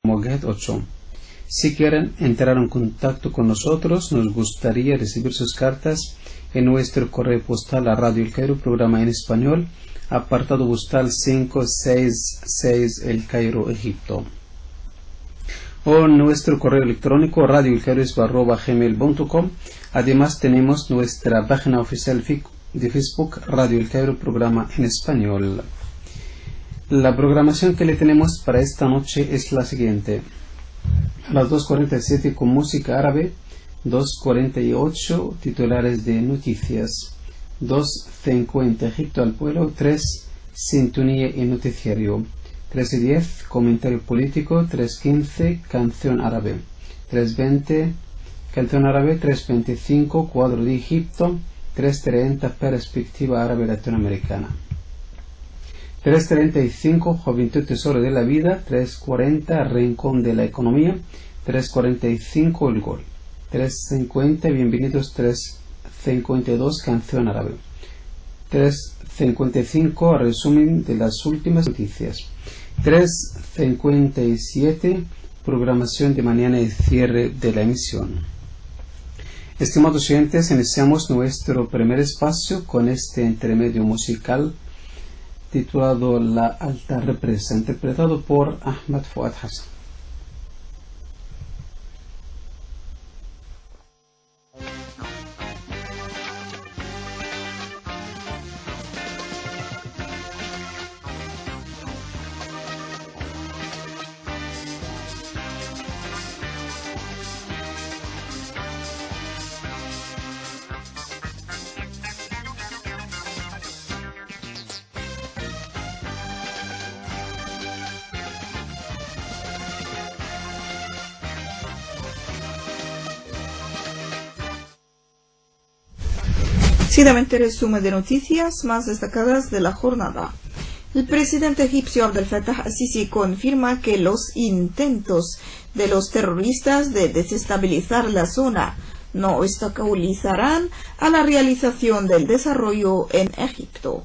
Moguet 8. Si quieren entrar en contacto con nosotros, nos gustaría recibir sus cartas en nuestro correo postal a Radio El Cairo, programa en español, apartado postal 566 El Cairo, Egipto. O nuestro correo electrónico radioelcairo@gmail.com. Además tenemos nuestra página oficial de Facebook, Radio El Cairo, programa en español. La programación que le tenemos para esta noche es la siguiente: a las 2:47 con música árabe, 2:48 titulares de noticias, 2:50 Egipto al pueblo, 3 sintonía y noticiario, 3:10 comentario político, 3:15 canción árabe, 3:20 canción árabe, 3:25 cuadro de Egipto, 3:30 perspectiva árabe latinoamericana, 3:35 Juventud Tesoro de la Vida, 3:40 Rincón de la Economía, 3:45 El Gol, 3:50 Bienvenidos, 3:52 Canción Árabe, 3:55 Resumen de las últimas noticias, 3:57 Programación de mañana y cierre de la emisión. Estimados oyentes, iniciamos nuestro primer espacio con este intermedio musical titulado La Alta Represa, interpretado por Ahmed Fuad Hassan. Seguidamente resumen de noticias más destacadas de la jornada. El presidente egipcio Abdel Fattah al-Sisi confirma que los intentos de los terroristas de desestabilizar la zona no obstaculizarán a la realización del desarrollo en Egipto.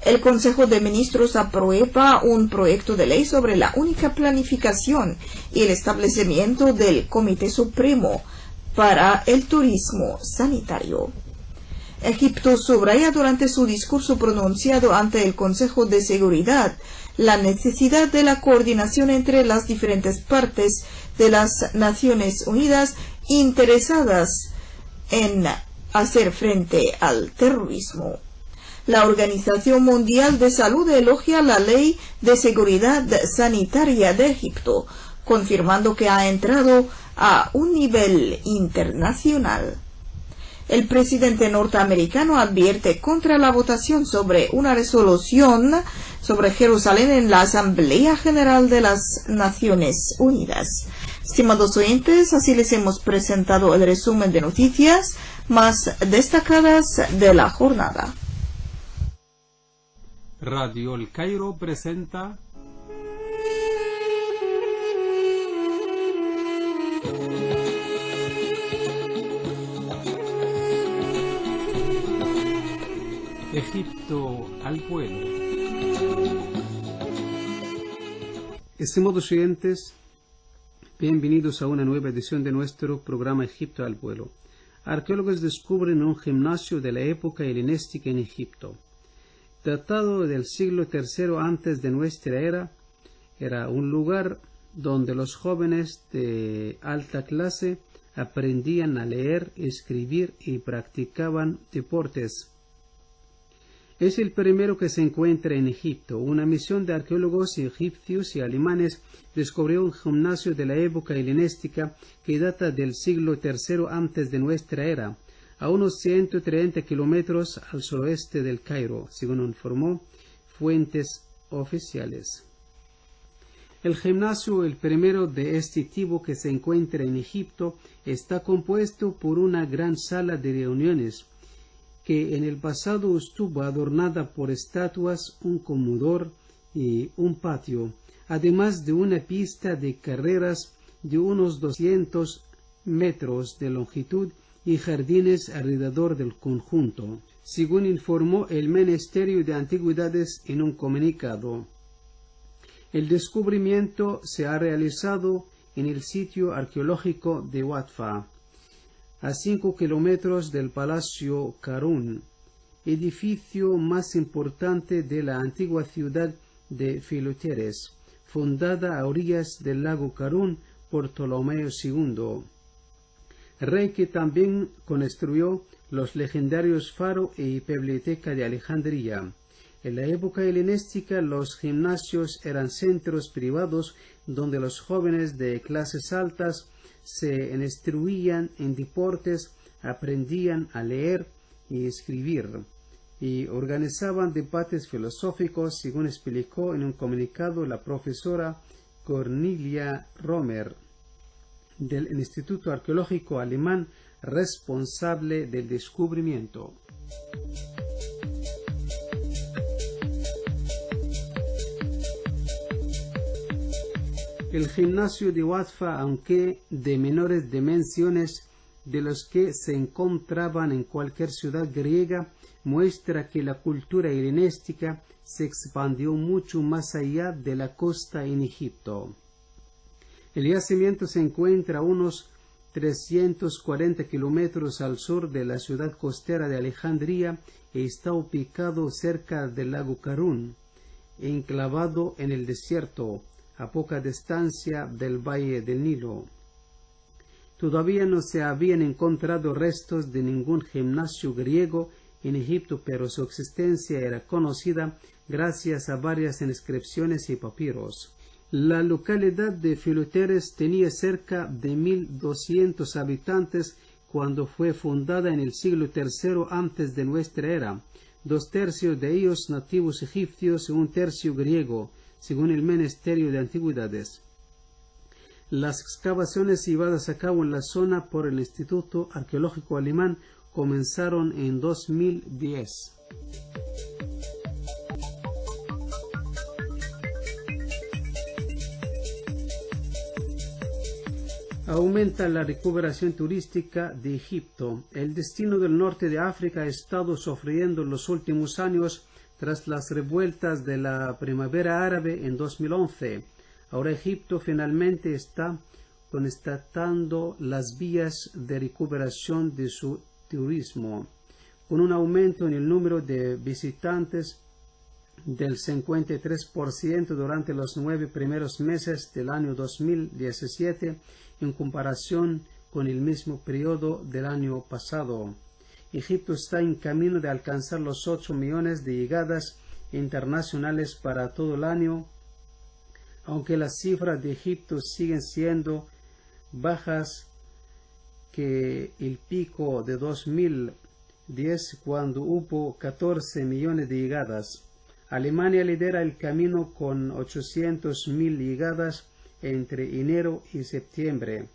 El Consejo de Ministros aprueba un proyecto de ley sobre la única planificación y el establecimiento del Comité Supremo para el Turismo Sanitario. Egipto subraya durante su discurso pronunciado ante el Consejo de Seguridad la necesidad de la coordinación entre las diferentes partes de las Naciones Unidas interesadas en hacer frente al terrorismo. La Organización Mundial de Salud elogia la Ley de Seguridad Sanitaria de Egipto, confirmando que ha entrado a un nivel internacional. El presidente norteamericano advierte contra la votación sobre una resolución sobre Jerusalén en la Asamblea General de las Naciones Unidas. Estimados oyentes, así les hemos presentado el resumen de noticias más destacadas de la jornada. Radio El Cairo presenta Egipto al vuelo. Estimados oyentes, bienvenidos a una nueva edición de nuestro programa Egipto al vuelo. Arqueólogos descubren un gimnasio de la época helenística en Egipto. Datado del siglo III antes de nuestra era, era un lugar donde los jóvenes de alta clase aprendían a leer, escribir y practicaban deportes. Es el primero que se encuentra en Egipto. Una misión de arqueólogos egipcios y alemanes descubrió un gimnasio de la época helenística que data del siglo III antes de nuestra era, a unos 130 kilómetros al suroeste del Cairo, según informó fuentes oficiales. El gimnasio, el primero de este tipo que se encuentra en Egipto, está compuesto por una gran sala de reuniones, que en el pasado estuvo adornada por estatuas, un comedor y un patio, además de una pista de carreras de unos 200 metros de longitud y jardines alrededor del conjunto, según informó el Ministerio de Antigüedades en un comunicado. El descubrimiento se ha realizado en el sitio arqueológico de Watfa, a 5 kilómetros del Palacio Karun, edificio más importante de la antigua ciudad de Filoteres, fundada a orillas del lago Karun por Ptolomeo II, rey que también construyó los legendarios Faro y Biblioteca de Alejandría. En la época helenística, los gimnasios eran centros privados donde los jóvenes de clases altas se instruían en deportes, aprendían a leer y escribir, y organizaban debates filosóficos, según explicó en un comunicado la profesora Cornelia Romer, del Instituto Arqueológico Alemán responsable del descubrimiento. El gimnasio de Watfa, aunque de menores dimensiones de los que se encontraban en cualquier ciudad griega, muestra que la cultura helenística se expandió mucho más allá de la costa en Egipto. El yacimiento se encuentra a unos 340 kilómetros al sur de la ciudad costera de Alejandría y está ubicado cerca del lago Karun, enclavado en el desierto, a poca distancia del valle del Nilo. Todavía no se habían encontrado restos de ningún gimnasio griego en Egipto, pero su existencia era conocida gracias a varias inscripciones y papiros. La localidad de Filoteres tenía cerca de 1.200 habitantes cuando fue fundada en el siglo III antes de nuestra era, 2/3 de ellos nativos egipcios y 1/3 griego, según el Ministerio de Antigüedades. Las excavaciones llevadas a cabo en la zona por el Instituto Arqueológico Alemán comenzaron en 2010. Aumenta la recuperación turística de Egipto. El destino del norte de África ha estado sufriendo en los últimos años tras las revueltas de la primavera árabe en 2011. Ahora Egipto finalmente está constatando las vías de recuperación de su turismo, con un aumento en el número de visitantes del 53% durante los 9 primeros meses del año 2017 en comparación con el mismo periodo del año pasado. Egipto está en camino de alcanzar los 8 millones de llegadas internacionales para todo el año, aunque las cifras de Egipto siguen siendo bajas que el pico de 2010, cuando hubo 14 millones de llegadas. Alemania lidera el camino con 800.000 llegadas entre enero y septiembre,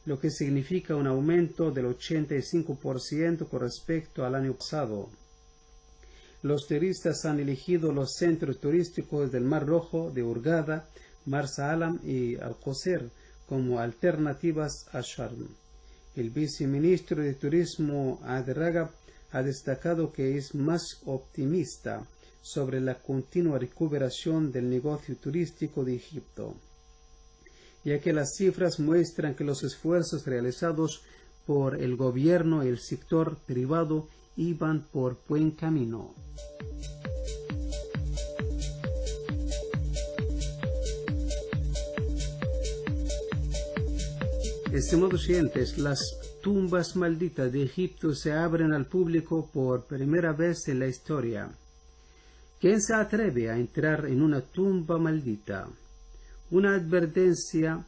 lo que significa un aumento del 85% con respecto al año pasado. Los turistas han elegido los centros turísticos del Mar Rojo, de Hurghada, Marsa Alam y Al-Qusayr como alternativas a Sharm. El viceministro de Turismo Ad-Ragab ha destacado que es más optimista sobre la continua recuperación del negocio turístico de Egipto, ya que las cifras muestran que los esfuerzos realizados por el gobierno y el sector privado iban por buen camino. Estimados oyentes, las tumbas malditas de Egipto se abren al público por primera vez en la historia. ¿Quién se atreve a entrar en una tumba maldita? Una advertencia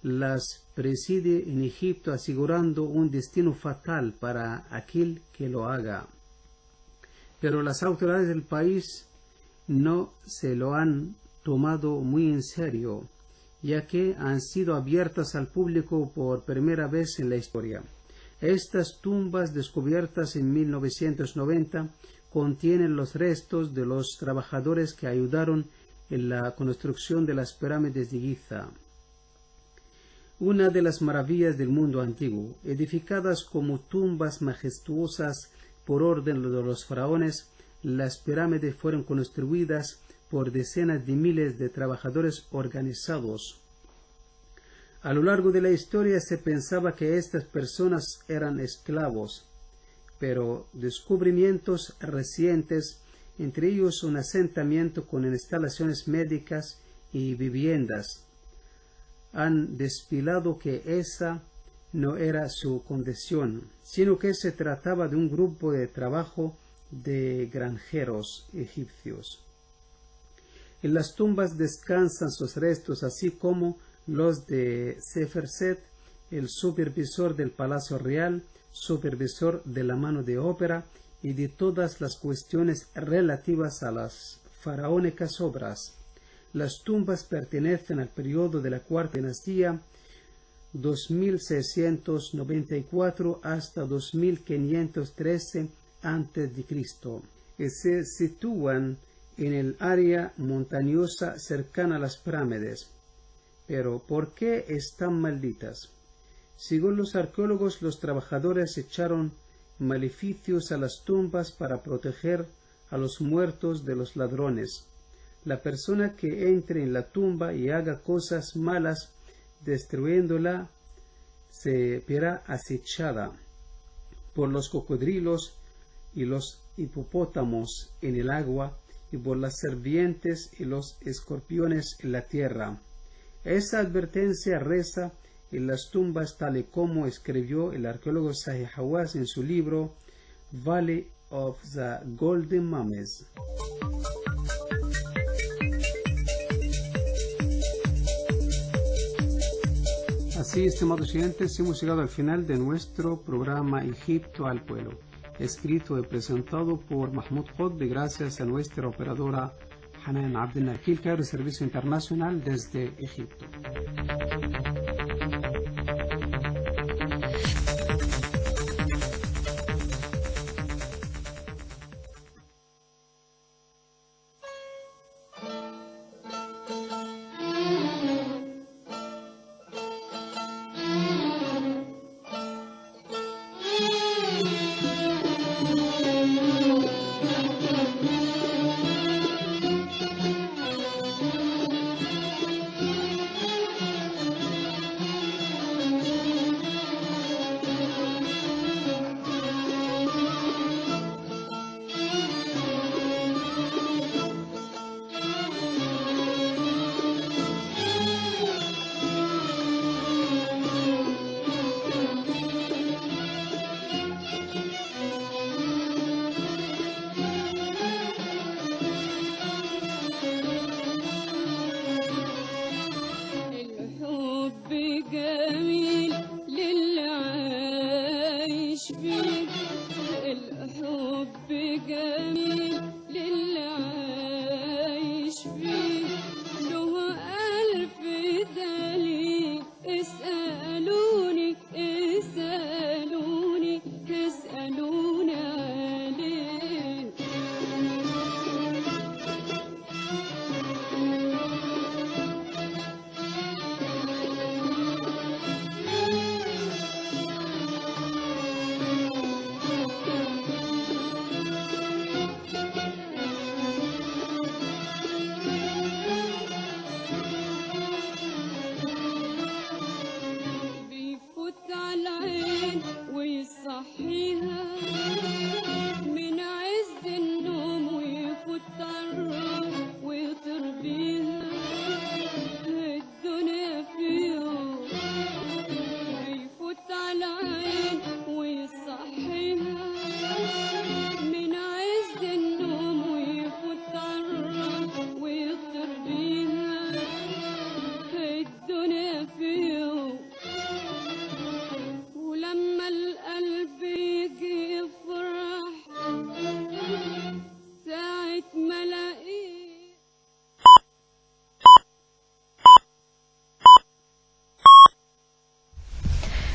las preside en Egipto, asegurando un destino fatal para aquel que lo haga. Pero las autoridades del país no se lo han tomado muy en serio, ya que han sido abiertas al público por primera vez en la historia. Estas tumbas, descubiertas en 1990, contienen los restos de los trabajadores que ayudaron en la construcción de las pirámides de Giza, una de las maravillas del mundo antiguo. Edificadas como tumbas majestuosas por orden de los faraones, las pirámides fueron construidas por decenas de miles de trabajadores organizados. A lo largo de la historia se pensaba que estas personas eran esclavos, pero descubrimientos recientes, entre ellos un asentamiento con instalaciones médicas y viviendas, han desvelado que esa no era su condición, sino que se trataba de un grupo de trabajo de granjeros egipcios. En las tumbas descansan sus restos, así como los de Seferset, el supervisor del Palacio Real, supervisor de la mano de obra y de todas las cuestiones relativas a las faraónicas obras. Las tumbas pertenecen al periodo de la Cuarta Dinastía, 2694 hasta 2513 a.C. y se sitúan en el área montañosa cercana a las pirámides. Pero ¿por qué están malditas? Según los arqueólogos, los trabajadores echaron maleficios a las tumbas para proteger a los muertos de los ladrones. La persona que entre en la tumba y haga cosas malas, destruyéndola, se verá acechada por los cocodrilos y los hipopótamos en el agua y por las serpientes y los escorpiones en la tierra. Esa advertencia reza en las tumbas, tal y como escribió el arqueólogo Zahi Hawass en su libro Valley of the Golden Mummies. Así, estimados oyentes, hemos llegado al final de nuestro programa Egipto al pueblo, escrito y presentado por Mahmoud Qutb, gracias a nuestra operadora Hanan Abdelnakil, Cairo, Servicio Internacional desde Egipto.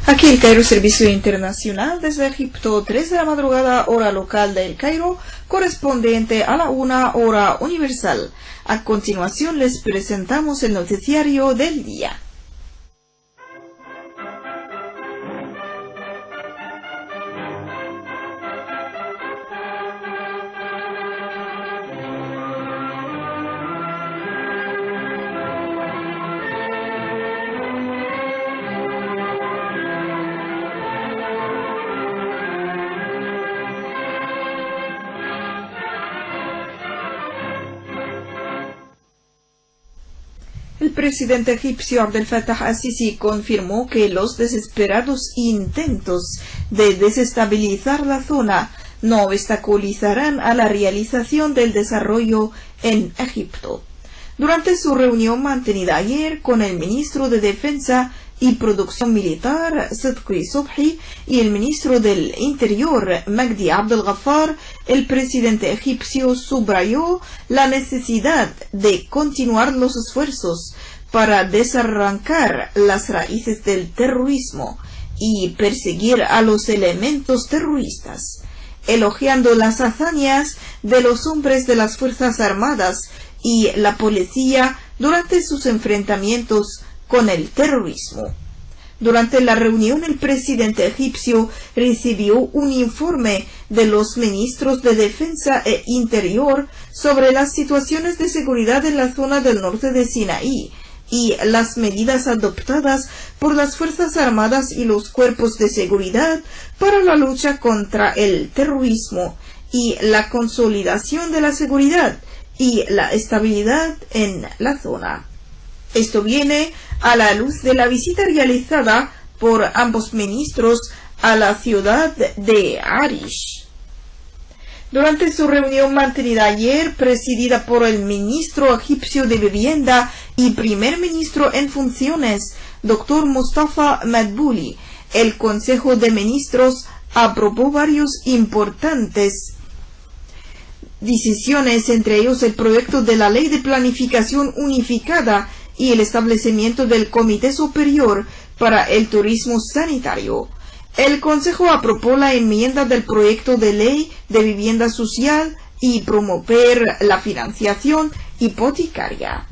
Aquí el Cairo, Servicio Internacional desde Egipto, 3 de la madrugada, hora local del Cairo, correspondiente a la 1 hora universal. A continuación les presentamos el noticiario del día. el presidente egipcio Abdel Fattah al-Sisi confirmó que los desesperados intentos de desestabilizar la zona no obstaculizarán a la realización del desarrollo en Egipto. Durante su reunión mantenida ayer con el ministro de Defensa y Producción Militar, Sidqi Subhi, y el ministro del Interior, Magdi Abdel Ghaffar, el presidente egipcio subrayó la necesidad de continuar los esfuerzos para desarrancar las raíces del terrorismo y perseguir a los elementos terroristas, elogiando las hazañas de los hombres de las Fuerzas Armadas y la policía durante sus enfrentamientos con el terrorismo. Durante la reunión, el presidente egipcio recibió un informe de los ministros de Defensa e Interior sobre las situaciones de seguridad en la zona del norte de Sinaí y las medidas adoptadas por las Fuerzas Armadas y los cuerpos de seguridad para la lucha contra el terrorismo y la consolidación de la seguridad y la estabilidad en la zona. Esto viene a la luz de la visita realizada por ambos ministros a la ciudad de Arish. Durante su reunión mantenida ayer, presidida por el ministro egipcio de Vivienda y primer ministro en funciones, Dr. Mustafa Madbouli, el Consejo de Ministros aprobó varios importantes decisiones, entre ellos el proyecto de la Ley de Planificación Unificada y el establecimiento del Comité Superior para el Turismo Sanitario. El Consejo aprobó la enmienda del proyecto de ley de vivienda social y promover la financiación hipotecaria.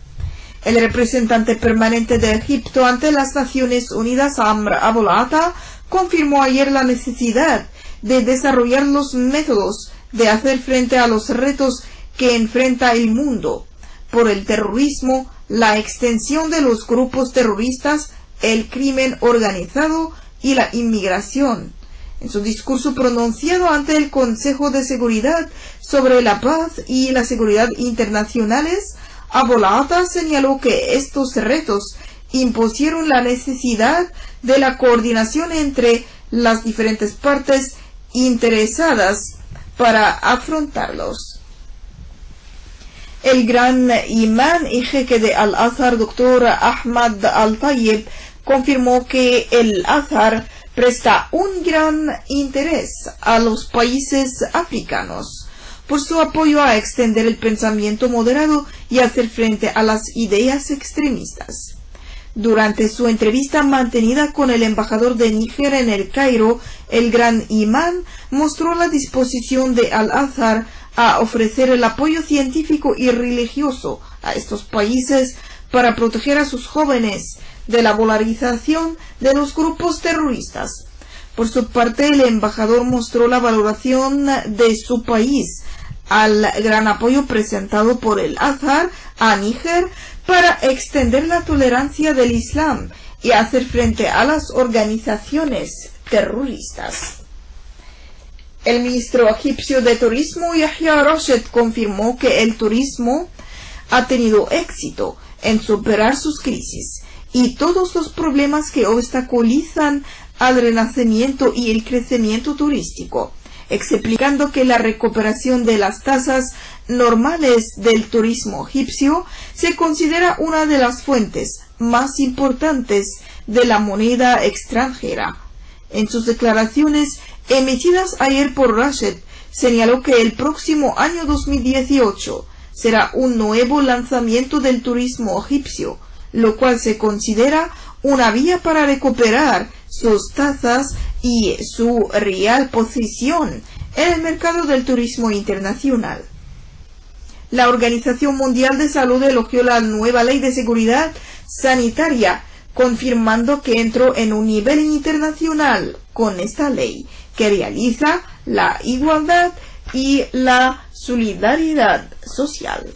El representante permanente de Egipto ante las Naciones Unidas, Amr Abul Ata, confirmó ayer la necesidad de desarrollar los métodos de hacer frente a los retos que enfrenta el mundo por el terrorismo, la extensión de los grupos terroristas, el crimen organizado y la inmigración. En su discurso pronunciado ante el Consejo de Seguridad sobre la paz y la seguridad internacionales, Abul Ata señaló que estos retos impusieron la necesidad de la coordinación entre las diferentes partes interesadas para afrontarlos. El gran imán y jeque de Al-Azhar, Dr. Ahmad Al-Tayyib, confirmó que el Azhar presta un gran interés a los países africanos por su apoyo a extender el pensamiento moderado y hacer frente a las ideas extremistas. Durante su entrevista mantenida con el embajador de Níger en el Cairo, el gran imán mostró la disposición de Al-Azhar a ofrecer el apoyo científico y religioso a estos países para proteger a sus jóvenes de la polarización de los grupos terroristas. Por su parte, el embajador mostró la valoración de su país al gran apoyo presentado por el Azhar a Níger para extender la tolerancia del Islam y hacer frente a las organizaciones terroristas. El ministro egipcio de Turismo, Yahya Rashid, confirmó que el turismo ha tenido éxito en superar sus crisis y todos los problemas que obstaculizan al renacimiento y el crecimiento turístico, explicando que la recuperación de las tasas normales del turismo egipcio se considera una de las fuentes más importantes de la moneda extranjera. En sus declaraciones emitidas ayer por Rashid, señaló que el próximo año 2018 será un nuevo lanzamiento del turismo egipcio, lo cual se considera una vía para recuperar sus tasas y su real posición en el mercado del turismo internacional. La Organización Mundial de Salud elogió la nueva ley de seguridad sanitaria, confirmando que entró en un nivel internacional con esta ley, que realiza la igualdad y la solidaridad social.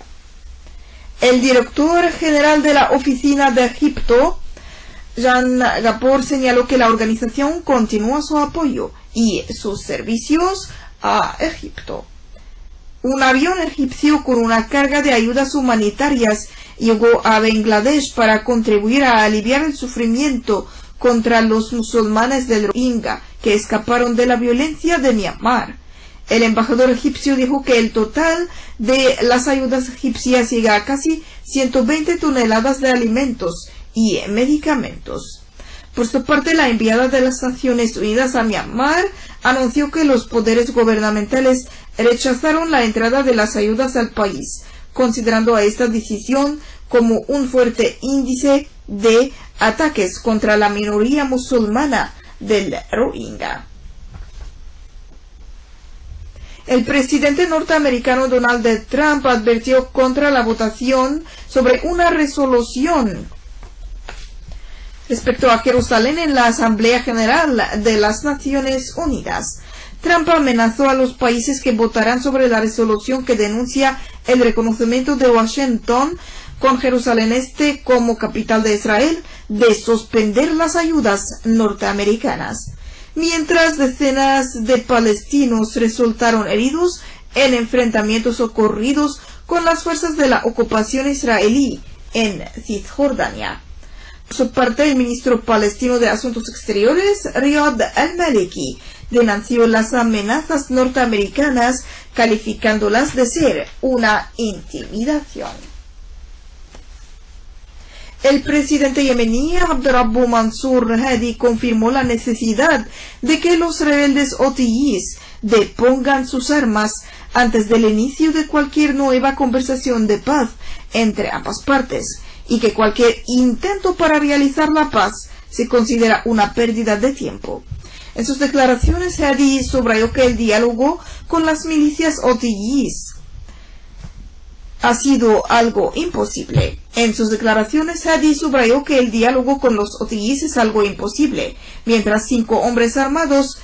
El director general de la Oficina de Egipto, Jan Gapor, señaló que la organización continúa su apoyo y sus servicios a Egipto. Un avión egipcio con una carga de ayudas humanitarias llegó a Bangladesh para contribuir a aliviar el sufrimiento contra los musulmanes del Rohingya que escaparon de la violencia de Myanmar. El embajador egipcio dijo que el total de las ayudas egipcias llega a casi 120 toneladas de alimentos y medicamentos. Por su parte, la enviada de las Naciones Unidas a Myanmar anunció que los poderes gubernamentales rechazaron la entrada de las ayudas al país, considerando a esta decisión como un fuerte índice de ataques contra la minoría musulmana del Rohingya. El presidente norteamericano Donald Trump advirtió contra la votación sobre una resolución respecto a Jerusalén en la Asamblea General de las Naciones Unidas. Trump amenazó a los países que votarán sobre la resolución que denuncia el reconocimiento de Washington con Jerusalén Este como capital de Israel de suspender las ayudas norteamericanas. Mientras decenas de palestinos resultaron heridos en enfrentamientos ocurridos con las fuerzas de la ocupación israelí en Cisjordania. Por su parte, el ministro palestino de Asuntos Exteriores, Riyad al-Maliki, denunció las amenazas norteamericanas, calificándolas de ser una intimidación. El presidente yemení Abdurrabbu Mansur Hadi confirmó la necesidad de que los rebeldes houthíes depongan sus armas antes del inicio de cualquier nueva conversación de paz entre ambas partes, y que cualquier intento para realizar la paz se considera una pérdida de tiempo. En sus declaraciones, Hadi subrayó que el diálogo con las milicias houthíes ha sido algo imposible. En sus declaraciones, Hadi subrayó que el diálogo con los houthíes es algo imposible, mientras 5 hombres armados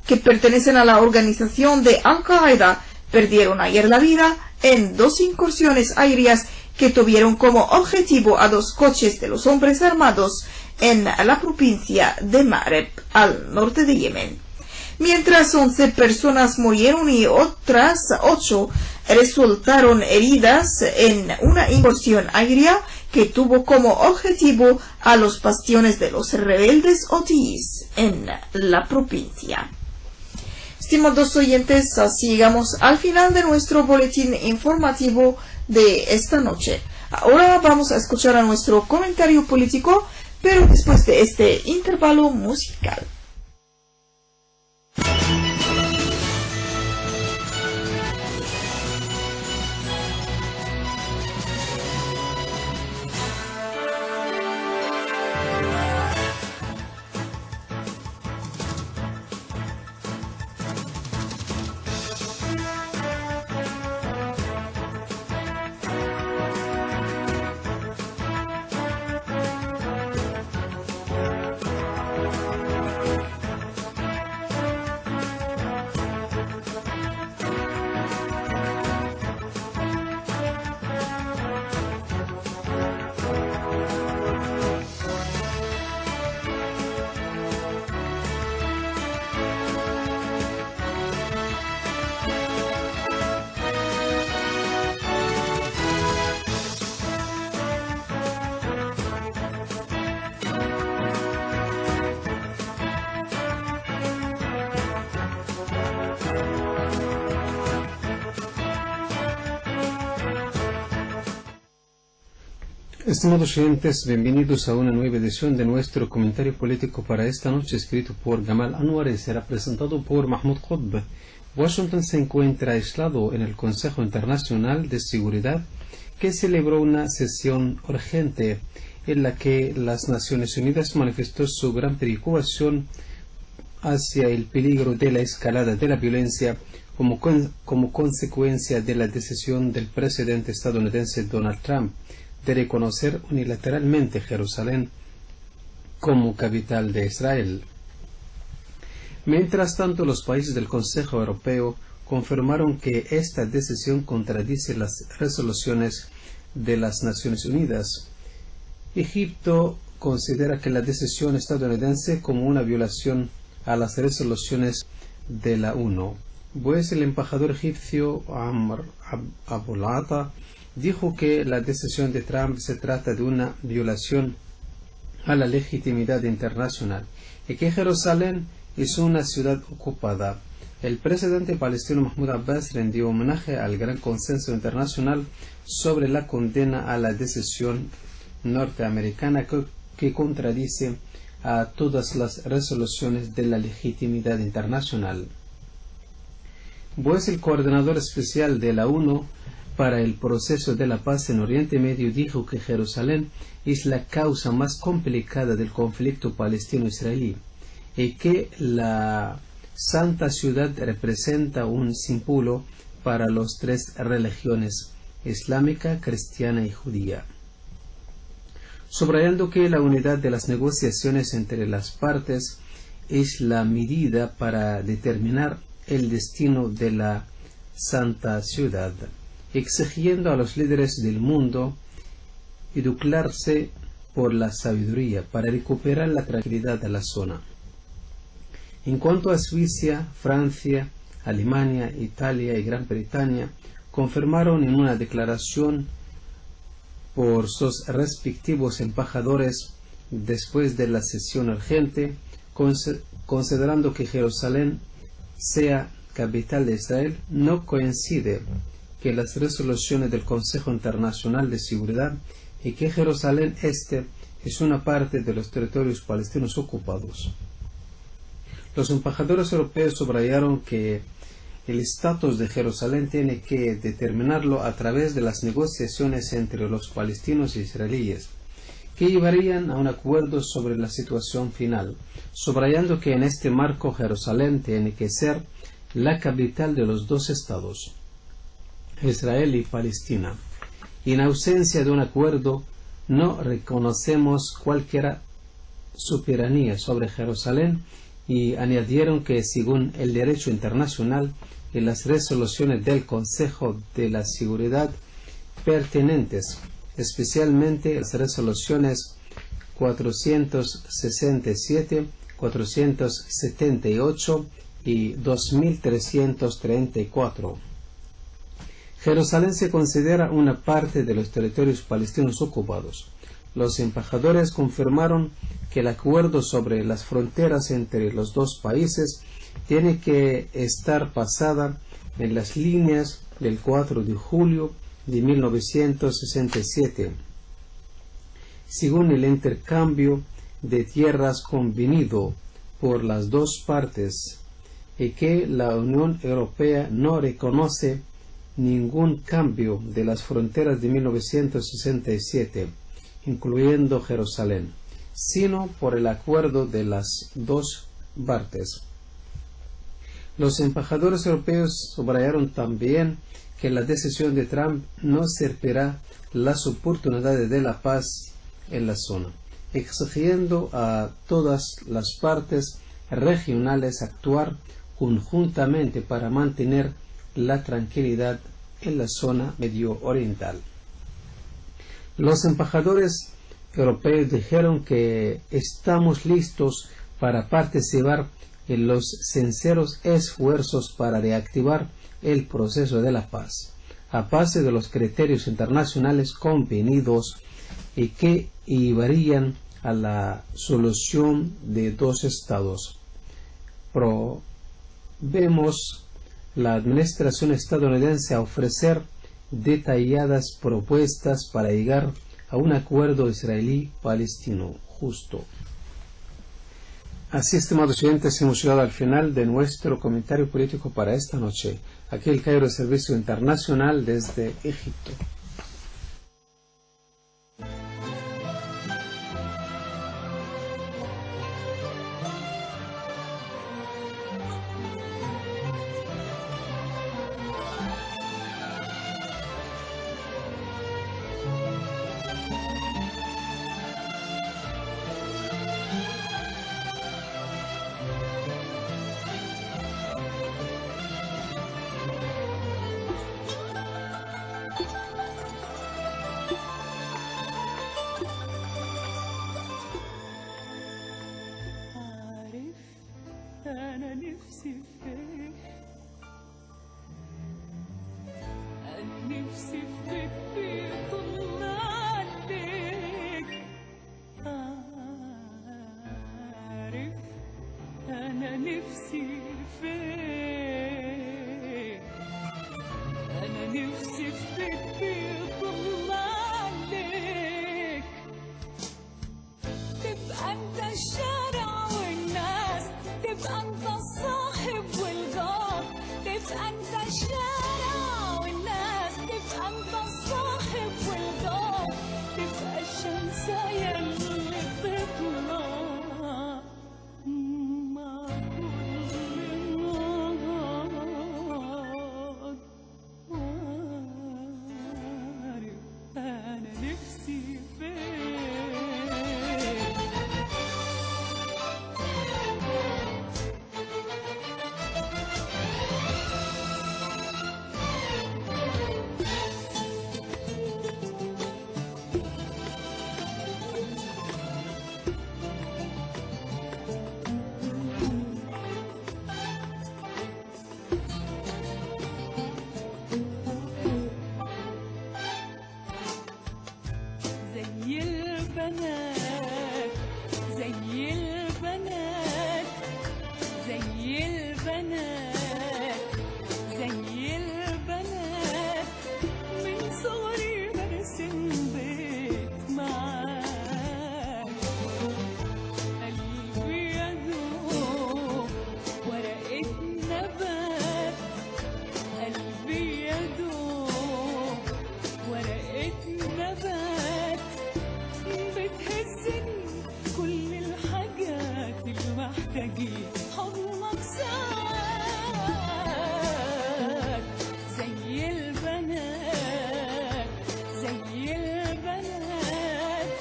que pertenecen a la organización de Al-Qaeda perdieron ayer la vida en 2 incursiones aéreas que tuvieron como objetivo a 2 coches de los hombres armados en la provincia de Mareb, al norte de Yemen. Mientras 11 personas murieron y otras 8 resultaron heridas en una incursión aérea que tuvo como objetivo a los bastiones de los rebeldes houthíes en la provincia. Estimados oyentes, así llegamos al final de nuestro boletín informativo de esta noche. Ahora vamos a escuchar a nuestro comentario político, pero después de este intervalo musical. Estimados oyentes, bienvenidos a una nueva edición de nuestro comentario político para esta noche, escrito por Gamal Anwar y será presentado por Mahmoud Qutb. Washington se encuentra aislado en el Consejo Internacional de Seguridad, que celebró una sesión urgente en la que las Naciones Unidas manifestó su gran preocupación hacia el peligro de la escalada de la violencia como consecuencia de la decisión del presidente estadounidense Donald Trump de reconocer unilateralmente Jerusalén como capital de Israel. Mientras tanto, los países del Consejo Europeo confirmaron que esta decisión contradice las resoluciones de las Naciones Unidas. Egipto considera que la decisión estadounidense como una violación a las resoluciones de la ONU. Pues el embajador egipcio Amr Abulata dijo que la decisión de Trump se trata de una violación a la legitimidad internacional y que Jerusalén es una ciudad ocupada. El presidente palestino Mahmoud Abbas rindió homenaje al gran consenso internacional sobre la condena a la decisión norteamericana que contradice a todas las resoluciones de la legitimidad internacional. Pues el coordinador especial de la ONU para el proceso de la paz en Oriente Medio dijo que Jerusalén es la causa más complicada del conflicto palestino-israelí y que la Santa Ciudad representa un símbolo para las tres religiones, islámica, cristiana y judía. Subrayando que la unidad de las negociaciones entre las partes es la medida para determinar el destino de la Santa Ciudad, exigiendo a los líderes del mundo educarse por la sabiduría para recuperar la tranquilidad de la zona. En cuanto a Suiza, Francia, Alemania, Italia y Gran Bretaña, confirmaron en una declaración por sus respectivos embajadores después de la sesión urgente, considerando que Jerusalén sea capital de Israel, no coincide que las resoluciones del Consejo Internacional de Seguridad y que Jerusalén Este es una parte de los territorios palestinos ocupados. Los embajadores europeos subrayaron que el estatus de Jerusalén tiene que determinarlo a través de las negociaciones entre los palestinos e israelíes, que llevarían a un acuerdo sobre la situación final, subrayando que en este marco Jerusalén tiene que ser la capital de los dos estados, Israel y Palestina. Y en ausencia de un acuerdo, no reconocemos cualquier soberanía sobre Jerusalén, y añadieron que según el derecho internacional y las resoluciones del Consejo de la Seguridad pertinentes, especialmente las resoluciones 467, 478 y 2334. Jerusalén se considera una parte de los territorios palestinos ocupados. Los embajadores confirmaron que el acuerdo sobre las fronteras entre los dos países tiene que estar basada en las líneas del 4 de julio de 1967, según el intercambio de tierras convenido por las dos partes, y que la Unión Europea no reconoce ningún cambio de las fronteras de 1967, incluyendo Jerusalén, sino por el acuerdo de las dos partes. Los embajadores europeos subrayaron también que la decisión de Trump no servirá las oportunidades de la paz en la zona, exigiendo a todas las partes regionales actuar conjuntamente para mantener la tranquilidad en la zona medio oriental. Los embajadores europeos dijeron que estamos listos para participar en los sinceros esfuerzos para reactivar el proceso de la paz, a base de los criterios internacionales convenidos y que llevarían a la solución de dos estados. Vemos la administración estadounidense a ofrecer detalladas propuestas para llegar a un acuerdo israelí-palestino justo. Así, estimados oyentes, hemos llegado al final de nuestro comentario político para esta noche. Aquí el Cairo Servicio Internacional desde Egipto. أنا نفسي فيك أنا نفسي فين؟ أنا نفسي في بيت بيطل عليك، تبقى أنت الشارع والناس، تبقى أنت الصاحب والجار، تبقى أنت الشارع والناس، تبقى أنت الصاحب والجار، تبقى الشمسية اللي بتطلع مع كل نهار، وعارف أنا نفسي فين. زي البنات زي البنات زي البنات زي البنات، من صغري برسم بيت معاك، قلبي يدوب ورقة نبات، قلبي يدوب ورقة نبات، بتهزني كل الحاجات اللي محتاجين حضنك ساعات، زي البنات زي البنات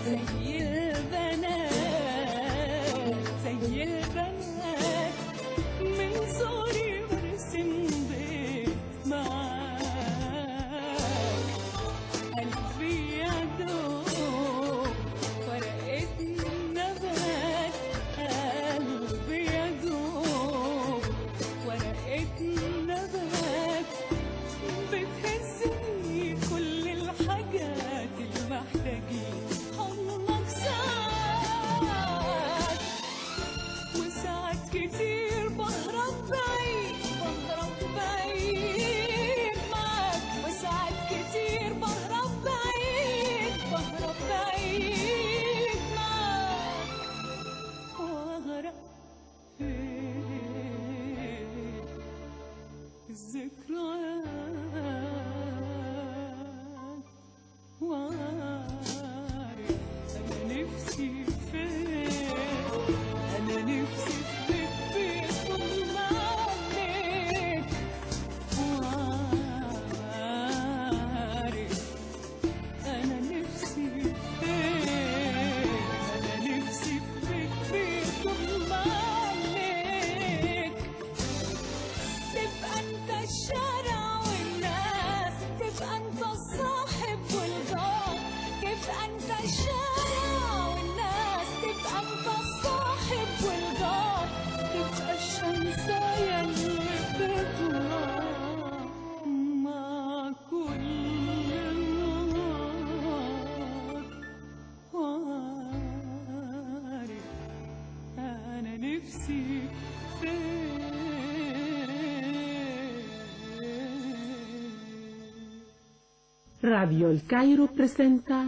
زي البنات زي البنات، من صغري برسم بيت معاك، قلبي يدوب ورقة نبات، قلبي يدوب ورقة نبات، بتهزني كل الحاجات اللي محتاجين حضنك ساعات، وساعات كتير بهرب بعيد بهرب بعيد معاك، وساعات كتير بهرب بعيد بهرب بعيد معاك، واغرق في الذكريات، وعارف أنا نفسي فين؟ أنا نفسي في بيت بيطل عليك، وعارف أنا نفسي فين؟ أنا نفسي في بيت بيطل عليك، تبقى أنت الشارع والناس، تبقى أنت الصاحب والجار، تبقى أنت الشارع والناس، تبقى أنت الصاحب والجار، تبقى الشمسية اللي بتطلع مع كل نهار، وعارف أنا نفسي فين. Radio El Cairo presenta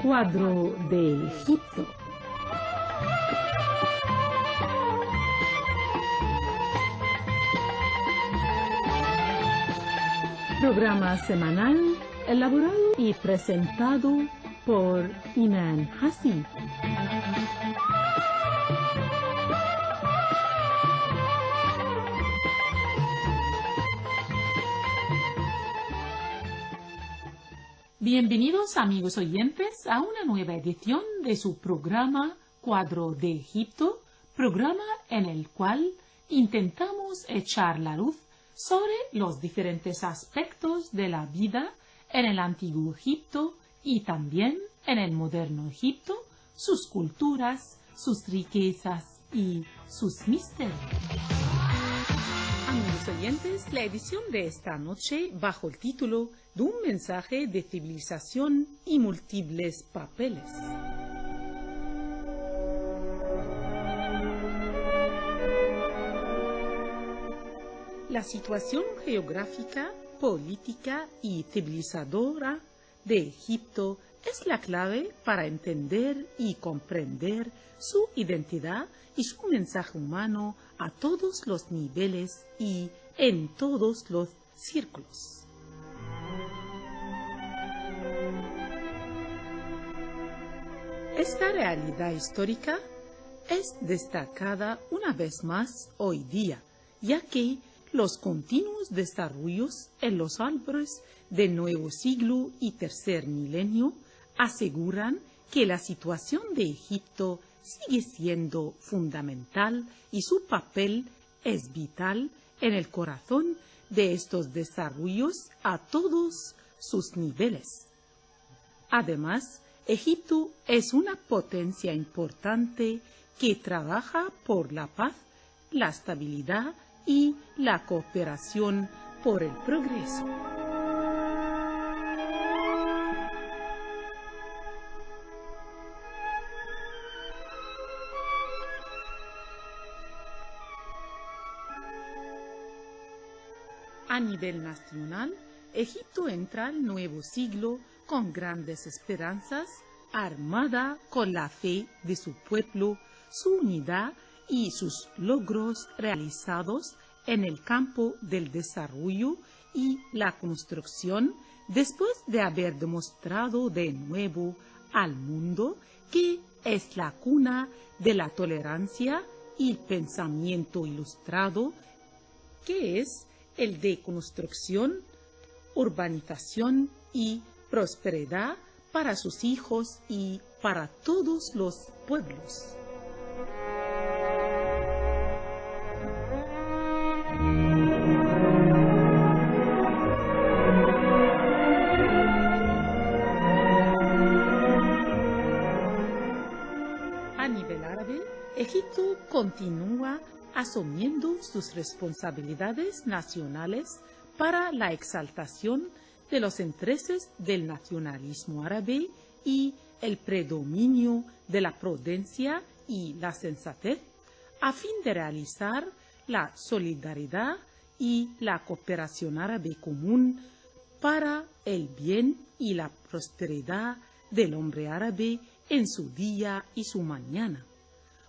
Cuadro de Egipto. Programa semanal elaborado y presentado por Iman Hasib. Bienvenidos amigos oyentes a una nueva edición de su programa Cuadro de Egipto, programa en el cual intentamos echar la luz sobre los diferentes aspectos de la vida en el antiguo Egipto y también en el moderno Egipto, sus culturas, sus riquezas y sus misterios. Amigos oyentes, la edición de esta noche bajo el título de un mensaje de civilización y múltiples papeles. La situación geográfica, política y civilizadora de Egipto es la clave para entender y comprender su identidad y su mensaje humano a todos los niveles y en todos los círculos. Esta realidad histórica es destacada una vez más hoy día, ya que los continuos desarrollos en los albores del nuevo siglo y tercer milenio aseguran que la situación de Egipto sigue siendo fundamental y su papel es vital en el corazón de estos desarrollos a todos sus niveles. Además, Egipto es una potencia importante que trabaja por la paz, la estabilidad y la cooperación por el progreso. A nivel nacional, Egipto entra al nuevo siglo con grandes esperanzas, armada con la fe de su pueblo, su unidad y sus logros realizados en el campo del desarrollo y la construcción, después de haber demostrado de nuevo al mundo que es la cuna de la tolerancia y pensamiento ilustrado, que es el de construcción, urbanización y prosperidad para sus hijos y para todos los pueblos. A nivel árabe, Egipto continúa asumiendo sus responsabilidades nacionales para la exaltación de los intereses del nacionalismo árabe y el predominio de la prudencia y la sensatez, a fin de realizar la solidaridad y la cooperación árabe común para el bien y la prosperidad del hombre árabe en su día y su mañana,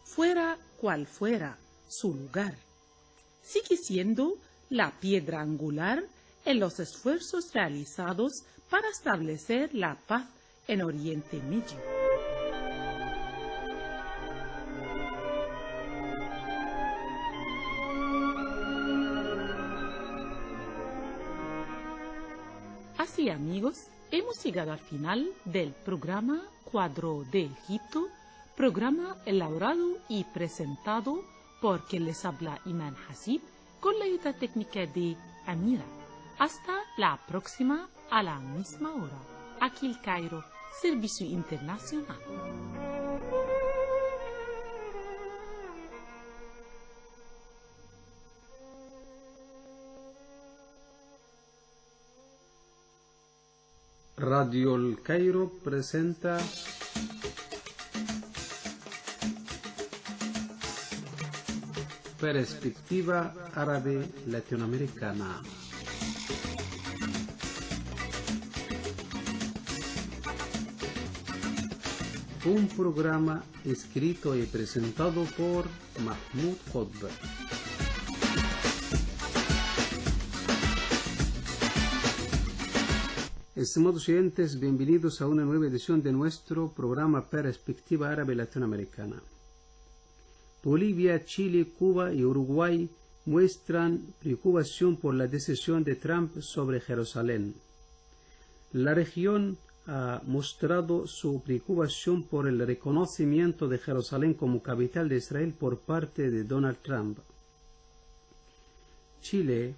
fuera cual fuera su lugar. Sigue siendo la piedra angular en los esfuerzos realizados para establecer la paz en Oriente Medio. Así, amigos, hemos llegado al final del programa Cuadro de Egipto, programa elaborado y presentado por quien les habla Iman Hasib, con la ayuda técnica de Amira. Hasta la próxima a la misma hora. Aquí el Cairo, Servicio Internacional. Radio El Cairo presenta Perspectiva Árabe Latinoamericana. Un programa escrito y presentado por Mahmoud Khotb. Estimados oyentes, bienvenidos a una nueva edición de nuestro programa Perspectiva Árabe Latinoamericana. Bolivia, Chile, Cuba y Uruguay muestran preocupación por la decisión de Trump sobre Jerusalén. La región ha mostrado su preocupación por el reconocimiento de Jerusalén como capital de Israel por parte de Donald Trump. Chile,